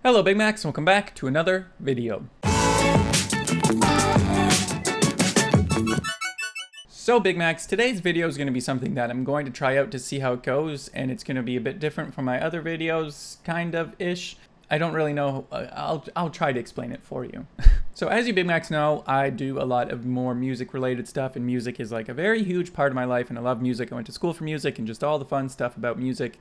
Hello BigMacs, and welcome back to another video. So BigMacs, today's video is going to be something that I'm going to try out to see how it goes, and it's going to be a bit different from my other videos, kind of-ish. I don't really know, I'll try to explain it for you. So as you BigMacs know, I do a lot of more music related stuff, and music is like a very huge part of my life, and I love music. I went to school for music and just all the fun stuff about music.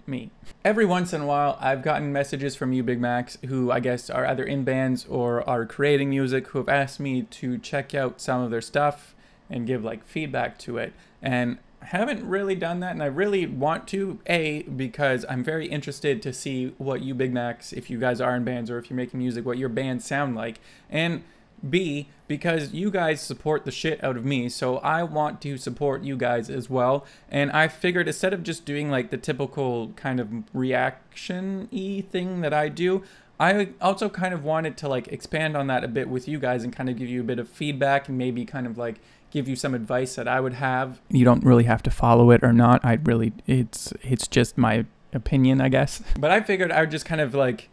Me. Every once in a while, I've gotten messages from you BigMacs who I guess are either in bands or are creating music who have asked me to check out some of their stuff and give like feedback to it. And I haven't really done that, and I really want to, A, because I'm very interested to see what you BigMacs, if you guys are in bands or if you're making music, what your bands sound like, and B, because you guys support the shit out of me, so I want to support you guys as well. And I figured instead of just doing like the typical kind of reaction-y thing that I do, I also kind of wanted to like expand on that a bit with you guys and kind of give you a bit of feedback and maybe kind of like give you some advice that I would have. You don't really have to follow it or not. It's just my opinion, I guess. But I figured I would just kind of like,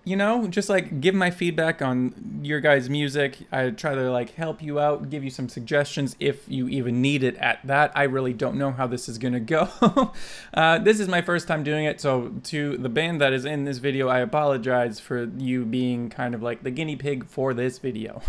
you know, just like give my feedback on your guys' music. I try to like help you out, give you some suggestions if you even need it at that. I really don't know how this is gonna go. This is my first time doing it, so to the band that is in this video, I apologize for you being kind of like the guinea pig for this video.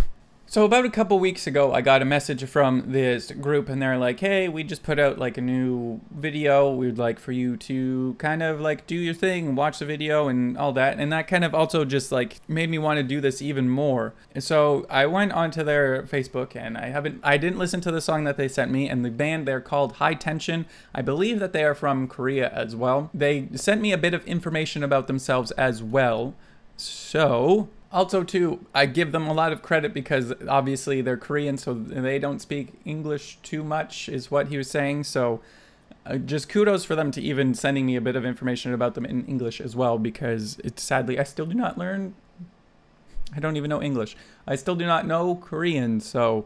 So about a couple weeks ago, I got a message from this group, and they're like, hey, we just put out like a new video. We'd like for you to kind of like do your thing, watch the video and all that. And that kind of also just like made me want to do this even more. And so I went onto their Facebook, and I didn't listen to the song that they sent me, and the band, they're called High Tension. I believe that they are from Korea as well. They sent me a bit of information about themselves as well. So also, too, I give them a lot of credit because obviously they're Korean, so they don't speak English too much, is what he was saying. So just kudos for them to even sending me a bit of information about them in English as well, because it's sadly, I still do not learn, I don't even know English. I still do not know Korean, so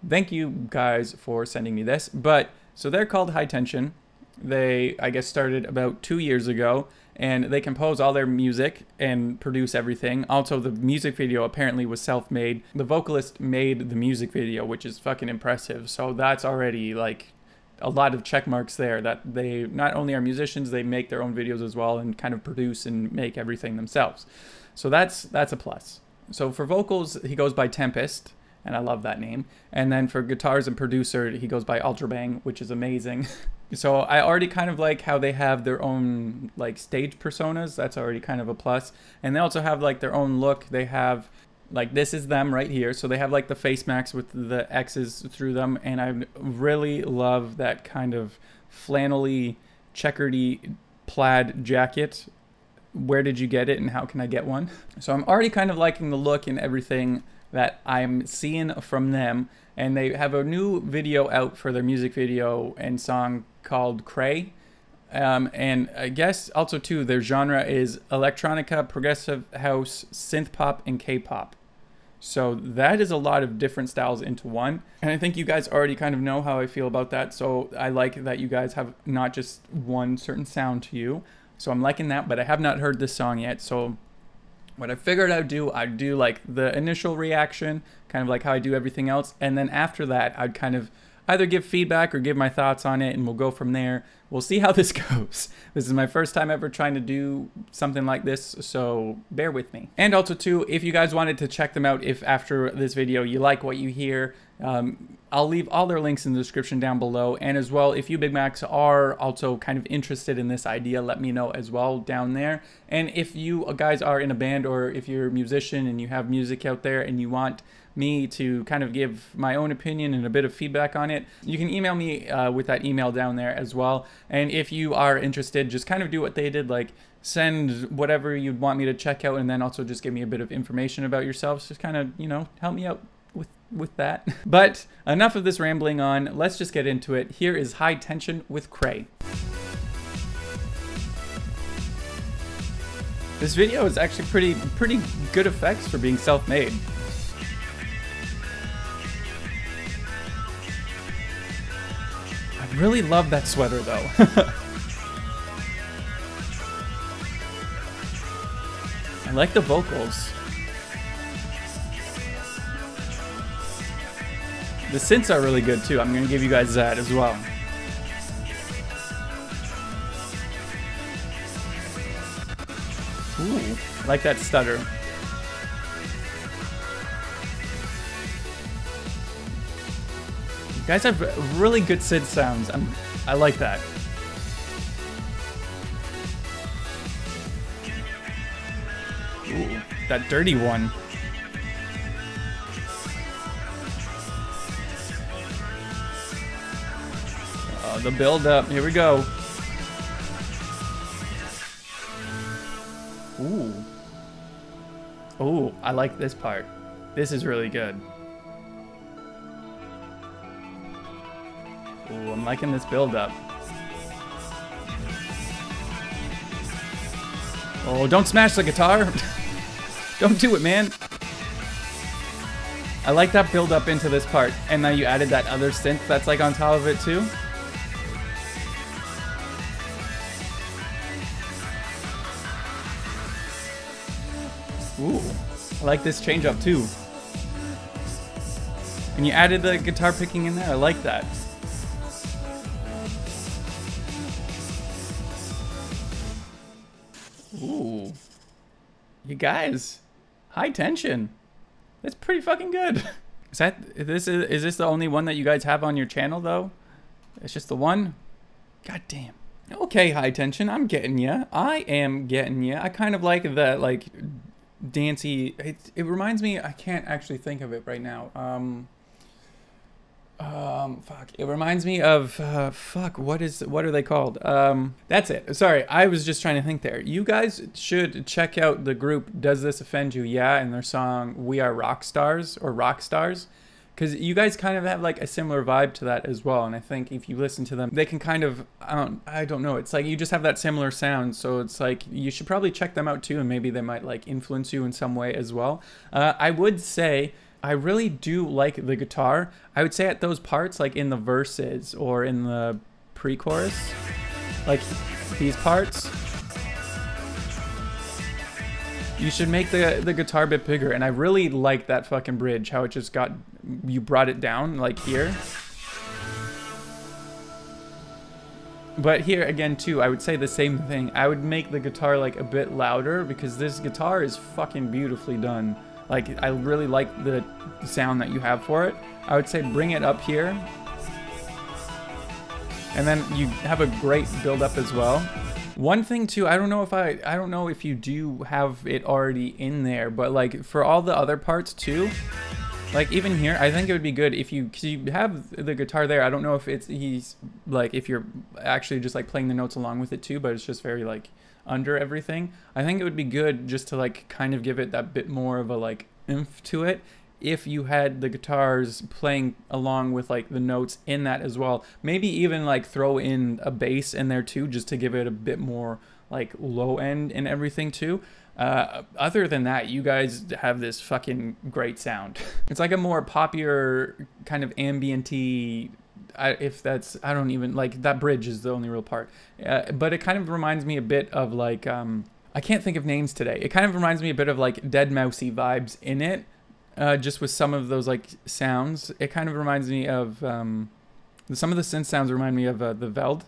thank you guys for sending me this. But, so they're called High Tension. They, I guess, started about 2 years ago, and they compose all their music and produce everything. Also, the music video apparently was self-made. The vocalist made the music video, which is fucking impressive. So that's already like a lot of check marks there, that they not only are musicians, they make their own videos as well and kind of produce and make everything themselves. So that's a plus. So for vocals, he goes by Tempest, and I love that name. And then for guitars and producer, he goes by Ultrabang, which is amazing. So I already kind of like how they have their own like stage personas. That's already kind of a plus. And they also have like their own look. They have like, this is them right here. So they have like the face masks with the X's through them. And I really love that kind of flannelly, checkery plaid jacket. Where did you get it and how can I get one? So I'm already kind of liking the look and everything that I'm seeing from them. And they have a new video out for their music video and song called Cray. And I guess also too, their genre is electronica, progressive house, synth pop, and K-pop. So that is a lot of different styles into one. And I think you guys already kind of know how I feel about that. So I like that you guys have not just one certain sound to you. So I'm liking that, but I have not heard this song yet. So what I figured I'd do like the initial reaction, kind of like how I do everything else. And then after that, I'd kind of either give feedback or give my thoughts on it, and we'll go from there. We'll see how this goes. This is my first time ever trying to do something like this, so bear with me. And also too, if you guys wanted to check them out, if after this video you like what you hear, I'll leave all their links in the description down below. And as well, if you BigMacs are also kind of interested in this idea, let me know as well down there. And if you guys are in a band, or if you're a musician and you have music out there and you want me to kind of give my own opinion and a bit of feedback on it, you can email me with that email down there as well. And if you are interested, just kind of do what they did, like send whatever you'd want me to check out, and then also just give me a bit of information about yourselves. Just kind of, you know, help me out with that. But enough of this rambling on, let's just get into it. Here is High Tension with Cray. This video is actually pretty good effects for being self-made. I really love that sweater though. I like the vocals. The synths are really good too. I'm gonna give you guys that as well. Ooh, I like that stutter. You guys have really good synth sounds. I like that. Ooh, that dirty one. Oh, the build up. Here we go. Ooh. Ooh, I like this part. This is really good. Ooh, I'm liking this build up. Oh, don't smash the guitar. Don't do it, man. I like that build up into this part. And now you added that other synth that's like on top of it too. Ooh, I like this change up too. And you added the guitar picking in there. I like that. Ooh. You guys, high tension. That's pretty fucking good. Is this the only one that you guys have on your channel though? It's just the one? God damn. Okay, high tension, I'm getting ya. I am getting ya. I kind of like that, like, dancey. It reminds me, I can't actually think of it right now. Fuck. It reminds me of, fuck, what are they called? That's it. Sorry, I was just trying to think there. You guys should check out the group Does This Offend You? Yeah, and their song We Are Rock Stars, or Rock Stars. Because you guys kind of have like a similar vibe to that as well. And I think if you listen to them, they can kind of, I don't know. It's like you just have that similar sound. So it's like you should probably check them out too. And maybe they might like influence you in some way as well. I would say I really do like the guitar. I would say at those parts, like in the verses or in the pre-chorus, like these parts, you should make the guitar a bit bigger. And I really like that fucking bridge, how it just got, you brought it down like here. But here again too, I would say the same thing. I would make the guitar like a bit louder because this guitar is fucking beautifully done. Like, I really like the sound that you have for it. I would say bring it up here. And then you have a great build up as well. One thing too, I don't know if you do have it already in there, but like for all the other parts too, like even here, I think it would be good if cause you have the guitar there. I don't know if he's like, if you're actually just like playing the notes along with it too, but it's just very like under everything. I think it would be good just to like kind of give it that bit more of a like oomph to it if you had the guitars playing along with like the notes in that as well. Maybe even like throw in a bass in there too, just to give it a bit more like low end and everything too. Other than that, you guys have this fucking great sound. It's like a more popular kind of ambient-y, if that's, I don't even, like that bridge is the only real part. But it kind of reminds me a bit of like, I can't think of names today. It kind of reminds me a bit of like Dead Mousey vibes in it. Just with some of those like sounds. It kind of reminds me of, some of the synth sounds remind me of the Veld.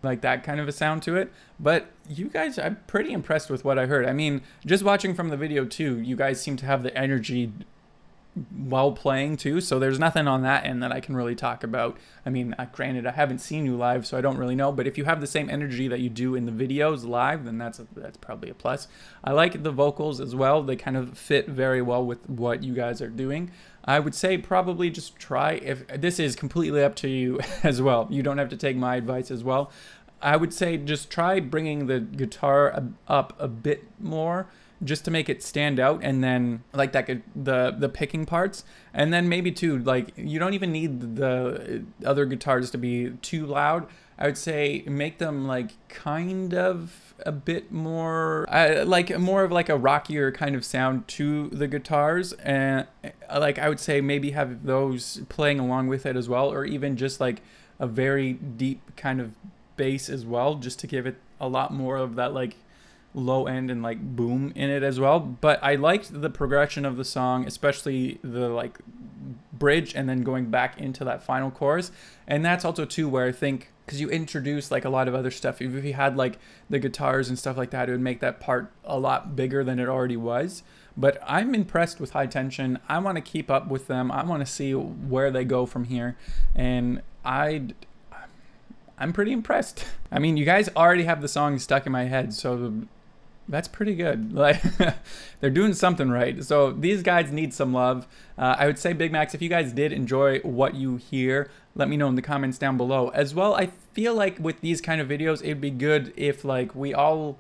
Like that kind of a sound to it. But you guys, I'm pretty impressed with what I heard. I mean, just watching from the video too, you guys seem to have the energy while playing too, so there's nothing on that end that I can really talk about. I mean, granted, I haven't seen you live, so I don't really know, but if you have the same energy that you do in the videos live, then that's probably a plus. I like the vocals as well. They kind of fit very well with what you guys are doing. I would say probably just try, if this is completely up to you as well. You don't have to take my advice as well. I would say just try bringing the guitar up a bit more, just to make it stand out, and then like that the picking parts, and then maybe too, like you don't even need the other guitars to be too loud. I would say make them like kind of a bit more like more of like a rockier kind of sound to the guitars, and like I would say maybe have those playing along with it as well, or even just like a very deep kind of bass as well, just to give it a lot more of that like low end and like boom in it as well. But I liked the progression of the song, especially the like bridge and then going back into that final chorus. And that's also too where I think, because you introduce like a lot of other stuff, if you had like the guitars and stuff like that, it would make that part a lot bigger than it already was. But I'm impressed with High Tension. I want to keep up with them. I want to see where they go from here, and I'm pretty impressed. I mean, you guys already have the song stuck in my head, so that's pretty good. Like, they're doing something right. So these guys need some love. I would say BigMacs, if you guys did enjoy what you hear, let me know in the comments down below. As well, I feel like with these kind of videos, it'd be good if like we all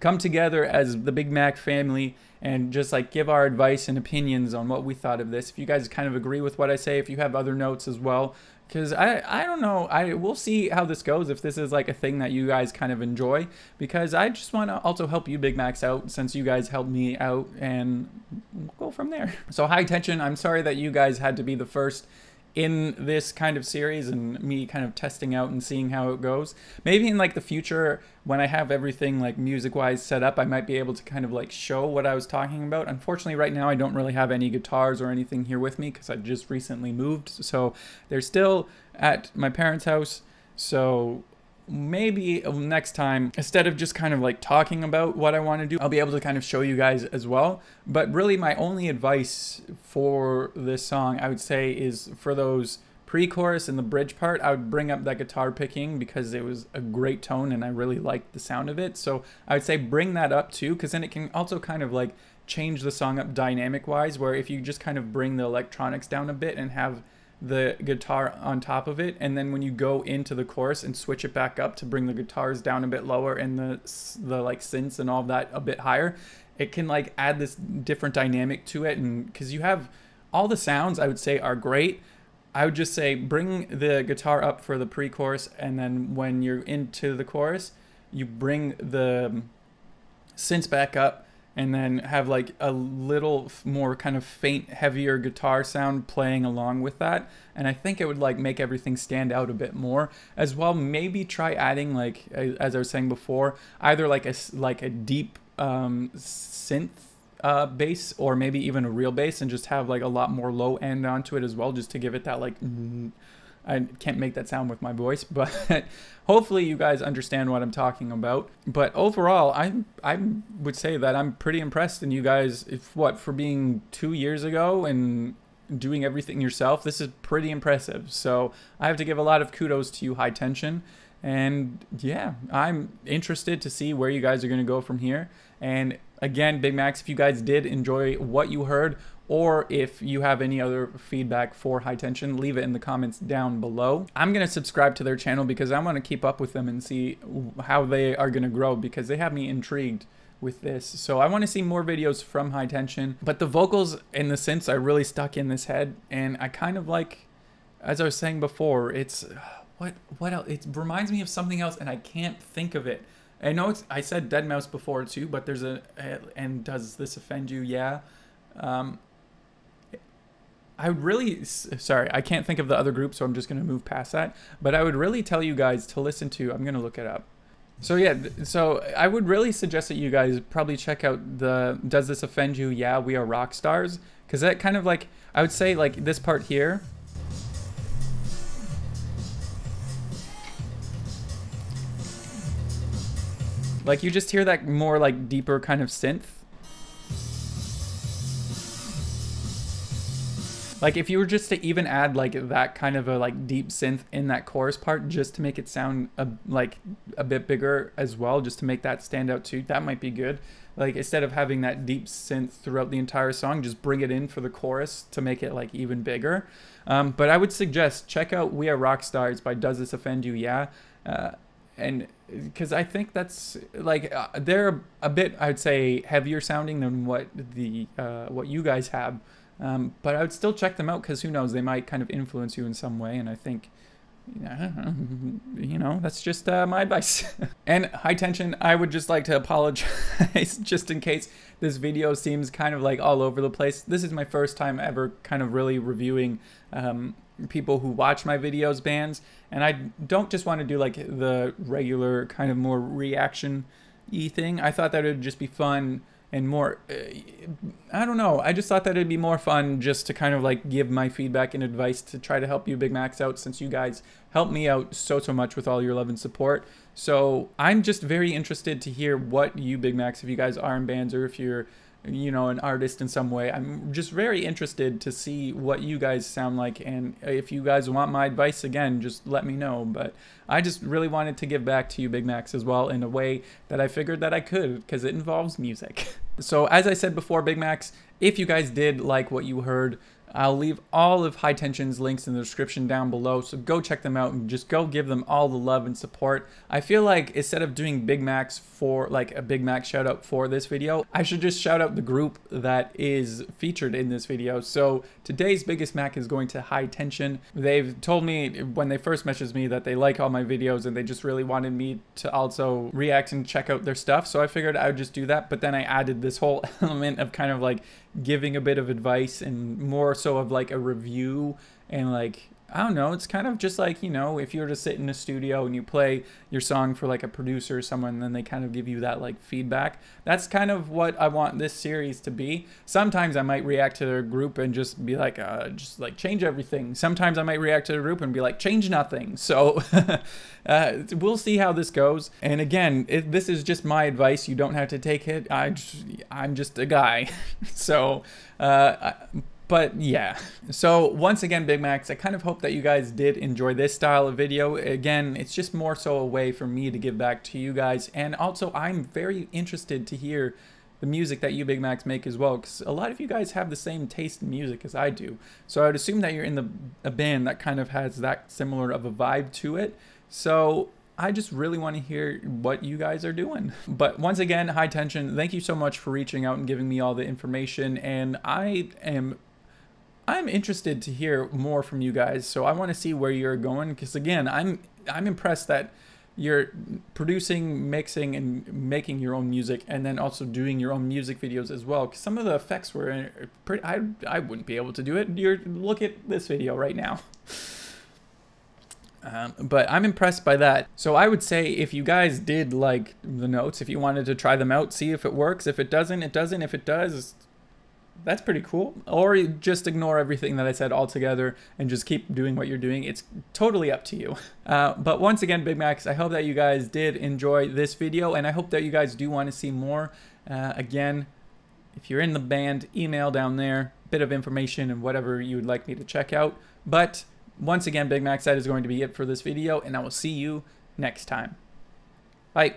come together as the BigMac family and just like give our advice and opinions on what we thought of this. If you guys kind of agree with what I say, if you have other notes as well, because I don't know, we'll see how this goes, if this is like a thing that you guys kind of enjoy, because I just want to also help you BigMacs out since you guys helped me out, and we'll go from there. So High Tension, I'm sorry that you guys had to be the first in this kind of series and me kind of testing out and seeing how it goes. Maybe in like the future, when I have everything like music wise set up, I might be able to kind of like show what I was talking about. Unfortunately, right now I don't really have any guitars or anything here with me because I just recently moved, so they're still at my parents' house. So maybe next time, instead of just kind of like talking about what I want to do, I'll be able to kind of show you guys as well. But really my only advice for this song, I would say, is for those pre-chorus and the bridge part, I would bring up that guitar picking because it was a great tone and I really liked the sound of it. So I would say bring that up too, because then it can also kind of like change the song up dynamic wise, where if you just kind of bring the electronics down a bit and have the guitar on top of it, and then when you go into the chorus and switch it back up to bring the guitars down a bit lower and the like synths and all that a bit higher, it can like add this different dynamic to it. And because you have all the sounds, I would say, are great, I would just say bring the guitar up for the pre-chorus, and then when you're into the chorus, you bring the synths back up, and then have like a little more kind of faint, heavier guitar sound playing along with that. And I think it would like make everything stand out a bit more. As well, maybe try adding, like, as I was saying before, either like a deep synth bass, or maybe even a real bass, and just have like a lot more low end onto it as well, just to give it that like, I can't make that sound with my voice, but hopefully you guys understand what I'm talking about. But overall, I would say that I'm pretty impressed in you guys. For being 2 years ago and doing everything yourself, this is pretty impressive. So I have to give a lot of kudos to you, High Tension. And yeah, I'm interested to see where you guys are going to go from here. And again, BigMacs, if you guys did enjoy what you heard, or if you have any other feedback for High Tension, leave it in the comments down below. I'm going to subscribe to their channel because I want to keep up with them and see how they are going to grow, because they have me intrigued with this. So I want to see more videos from High Tension. But the vocals and the synths are really stuck in this head, and I kind of like, as I was saying before, it's what else? It reminds me of something else and I can't think of it. I know I said Deadmau5 before too, but there's and does this offend you? Yeah. I would really, sorry, I can't think of the other group, so I'm just going to move past that. But I would really tell you guys to listen to, I'm going to look it up. So yeah, so I would really suggest that you guys probably check out the Does This Offend You? Yeah, We Are Rock Stars. Because that kind of like, I would say like this part here. Like you just hear that more like deeper kind of synth. Like if you were just to even add like that kind of a like deep synth in that chorus part, just to make it sound like a bit bigger as well, just to make that stand out too, that might be good. Like instead of having that deep synth throughout the entire song, just bring it in for the chorus to make it like even bigger. But I would suggest check out We Are Rock Stars by Does This Offend You? Yeah. And because I think that's like they're a bit, I'd say, heavier sounding than what you guys have. But I would still check them out, because who knows, they might kind of influence you in some way. And I think, you know, that's just my advice. And High Tension, I would just like to apologize just in case this video seems kind of like all over the place. This is my first time ever kind of really reviewing people who watch my videos, bands, and I don't just want to do like the regular kind of more reaction thing. I thought that it would just be fun and more, I don't know. I just thought that it'd be more fun just to kind of like give my feedback and advice to try to help you BigMacs out, since you guys help me out so much with all your love and support. So I'm just very interested to hear what you BigMacs, if you guys are in bands or if you're, you know, an artist in some way. I'm just very interested to see what you guys sound like, and if you guys want my advice, again, just let me know. But I just really wanted to give back to you BigMacs as well in a way that I figured that I could, because it involves music. So as I said before, BigMacs, if you guys did like what you heard, I'll leave all of High Tension's links in the description down below, so go check them out and just go give them all the love and support. I feel like instead of doing BigMacs for like a BigMac shout out for this video, I should just shout out the group that is featured in this video. So today's biggest Mac is going to High Tension. They've told me when they first messaged me that they like all my videos and they just really wanted me to also react and check out their stuff. So I figured I would just do that, but then I added this whole element of kind of like giving a bit of advice and more so of like a review, and like, I don't know, it's kind of just like, you know, if you were to sit in a studio and you play your song for like a producer or someone, then they kind of give you that like feedback. That's kind of what I want this series to be. Sometimes I might react to their group and just be like, just like change everything. Sometimes I might react to the group and be like, change nothing. So we'll see how this goes. And again, this is just my advice. You don't have to take it. I'm just a guy. So, but yeah, so once again, BigMacs, I kind of hope that you guys did enjoy this style of video. Again, it's just more so a way for me to give back to you guys. And also, I'm very interested to hear the music that you BigMacs make as well, because a lot of you guys have the same taste in music as I do. So I would assume that you're in a band that kind of has that similar of a vibe to it. So I just really want to hear what you guys are doing. But once again, High Tension, thank you so much for reaching out and giving me all the information. And I'm interested to hear more from you guys, so I want to see where you're going, because again, I'm impressed that you're producing, mixing, and making your own music, and then also doing your own music videos as well, because some of the effects were pretty, I wouldn't be able to do it. Look at this video right now. But I'm impressed by that. So I would say if you guys did like the notes, if you wanted to try them out, see if it works. If it doesn't, it doesn't. If it does, that's pretty cool. Or just ignore everything that I said altogether and just keep doing what you're doing. It's totally up to you. But once again, BigMacs, I hope that you guys did enjoy this video, and I hope that you guys do want to see more. Again, if you're in the band, email down there, bit of information and whatever you would like me to check out. But once again, BigMacs, that is going to be it for this video, and I will see you next time. Bye.